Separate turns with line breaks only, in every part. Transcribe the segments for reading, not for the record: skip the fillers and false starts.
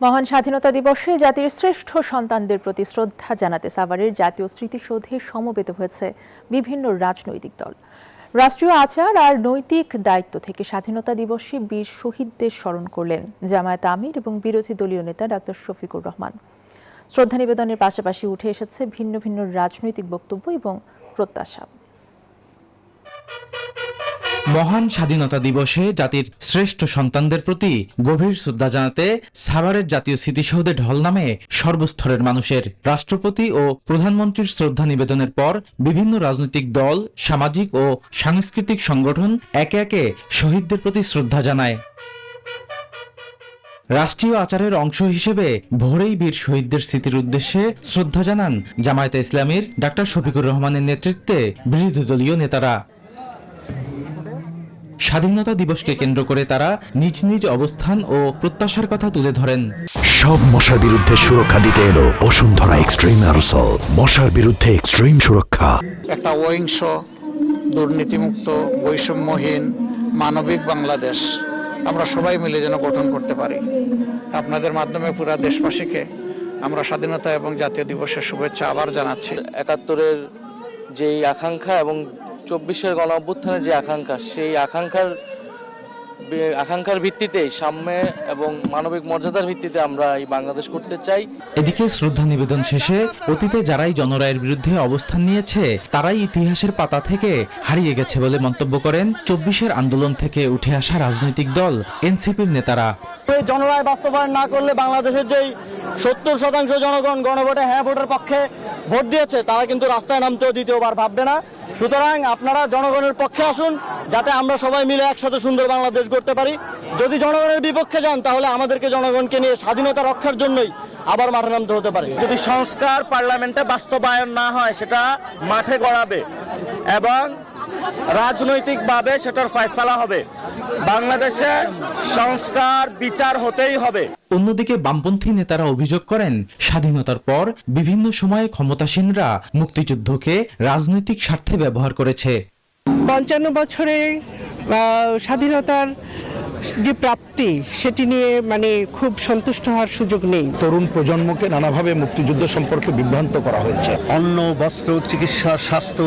মহান স্বাধীনতা দিবসে জাতির শ্রেষ্ঠ সন্তানদের প্রতি শ্রদ্ধা জানাতে সাভারের জাতীয় স্মৃতিসৌধে সমবেত হয়েছে বিভিন্ন রাজনৈতিক দল। রাষ্ট্রীয় আচার আর নৈতিক দায়িত্ব থেকে স্বাধীনতা দিবসে বীর শহীদদের স্মরণ করলেন জামায়াত আমির এবং বিরোধী দলীয় নেতা ডাক্তার শফিকুর রহমান। শ্রদ্ধা নিবেদনের পাশাপাশি উঠে এসেছে ভিন্ন ভিন্ন রাজনৈতিক বক্তব্য এবং প্রত্যাশা।
মহান স্বাধীনতা দিবসে জাতির শ্রেষ্ঠ সন্তানদের প্রতি গভীর শ্রদ্ধা জানাতে সাভারের জাতীয় স্মৃতিসৌধে ঢল নামে সর্বস্তরের মানুষের। রাষ্ট্রপতি ও প্রধানমন্ত্রীর শ্রদ্ধা নিবেদনের পর বিভিন্ন রাজনৈতিক দল, সামাজিক ও সাংস্কৃতিক সংগঠন একে একে শহীদদের প্রতি শ্রদ্ধা জানায়। রাষ্ট্রীয় আচারের অংশ হিসেবে ভোরেই বীর শহীদদের স্মৃতির উদ্দেশ্যে শ্রদ্ধা জানান জামায়াতে ইসলামীর ডাক্তার শফিকুর রহমানের নেতৃত্বে বিরোধী দলীয় নেতারা। স্বাধীনতা দিবসকে কেন্দ্র করে তারা নিজ নিজ অবস্থান ও প্রত্যাশার কথা তুলে ধরেন।
সব মশার বিরুদ্ধে সুরক্ষা দিতে এলো বসুন্ধরা এক্সট্রিম অ্যারোসল। মশার বিরুদ্ধে এক্সট্রিম সুরক্ষা।
একটা অহিংস, দুর্নীতিমুক্ত, বৈষম্যহীন, মানবিক বাংলাদেশ আমরা সবাই মিলে যেন গঠন করতে পারি। আপনাদের মাধ্যমে পুরো দেশবাসীকে আমরা স্বাধীনতা এবং জাতীয় দিবসের শুভেচ্ছা আবার জানাচ্ছি।
৭১-এর যেই আকাঙ্ক্ষা এবং ২৪-এর গণ অভ্যুত্থানের যে আকাঙ্ক্ষা, সেই আকাঙ্ক্ষার ভিত্তিতে সাম্য এবং মানবিক মর্যাদার ভিত্তিতে আমরা এই বাংলাদেশ করতে চাই।
এদিকে শ্রদ্ধা নিবেদন শেষে অতীতে যারাই জনরায়ের বিরুদ্ধে অবস্থান নিয়েছে তারাই ইতিহাসের পাতা থেকে হারিয়ে গেছে বলে মন্তব্য করেন ২৪-এর আন্দোলন থেকে উঠে আসা রাজনৈতিক দল এনসিপির নেতারা।
জনরায় বাস্তবায়ন না করলে বাংলাদেশের যেই ৭০% জনগণ গণভোটে হ্যাঁ ভোটের পক্ষে ভোট দিয়েছে তারা কিন্তু রাস্তায় নামতেও দ্বিতীয়বার ভাববে না। সুতরাং আপনারা জনগণের পক্ষে আসুন, যাতে আমরা সবাই মিলে একসাথে সুন্দর বাংলাদেশ গড়তে পারি। যদি জনগণের বিপক্ষে যান তাহলে আমাদেরকে জনগণকে নিয়ে স্বাধীনতা রক্ষার জন্যই আবার মাঠে নামতে হতে পারে। যদি সংস্কার পার্লামেন্টে বাস্তবায়ন না হয় সেটা মাঠে গড়াবে এবং রাজনৈতিকভাবে সেটার ফয়সালা হবে। বাংলাদেশে সংস্কার বিচার হতেই হবে।
অন্যদিকে বামপন্থী নেতারা অভিযোগ করেন স্বাধীনতার পর বিভিন্ন সময়ে ক্ষমতাসীনরা মুক্তিযুদ্ধকে রাজনৈতিক স্বার্থে ব্যবহার করেছে।
৫৫ বছরে স্বাধীনতার যে প্রাপ্তি সেটি নিয়ে খুব সন্তুষ্ট হওয়ার সুযোগ নেই।
তরুণ প্রজন্মকে নানাভাবে মুক্তিযুদ্ধ সম্পর্কে বিভ্রান্ত করা হয়েছে।
অন্ন, বস্ত্র, চিকিৎসা, স্বাস্থ্য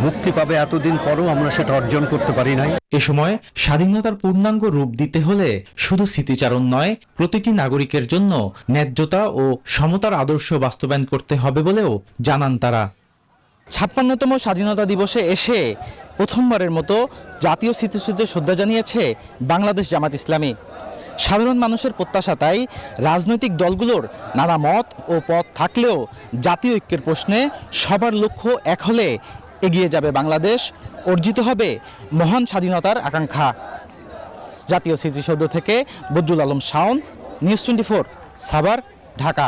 মুক্তি পাবে এতদিন পরও আমরা সেটা অর্জন করতে পারি নাই।
এ সময় স্বাধীনতার পূর্ণাঙ্গ রূপ দিতে হলে শুধু স্মৃতিচারণ নয়, প্রতিটি নাগরিকের জন্য ন্যায্যতা ও সমতার আদর্শ বাস্তবায়ন করতে হবে বলেও জানান তারা। ৫৬তম স্বাধীনতা দিবসে এসে প্রথমবারের মতো জাতীয় স্মৃতিসৌধে শ্রদ্ধা জানিয়েছে বাংলাদেশ জামাত ইসলামী। সাধারণ মানুষের প্রত্যাশা তাই রাজনৈতিক দলগুলোর নানা মত ও পথ থাকলেও জাতীয় ঐক্যের প্রশ্নে সবার লক্ষ্য এক হলে এগিয়ে যাবে বাংলাদেশ, অর্জিত হবে মহান স্বাধীনতার আকাঙ্ক্ষা। জাতীয় স্মৃতিসৌধ থেকে বদরুল আলম শাওন, নিউজ 24, সাভার, ঢাকা।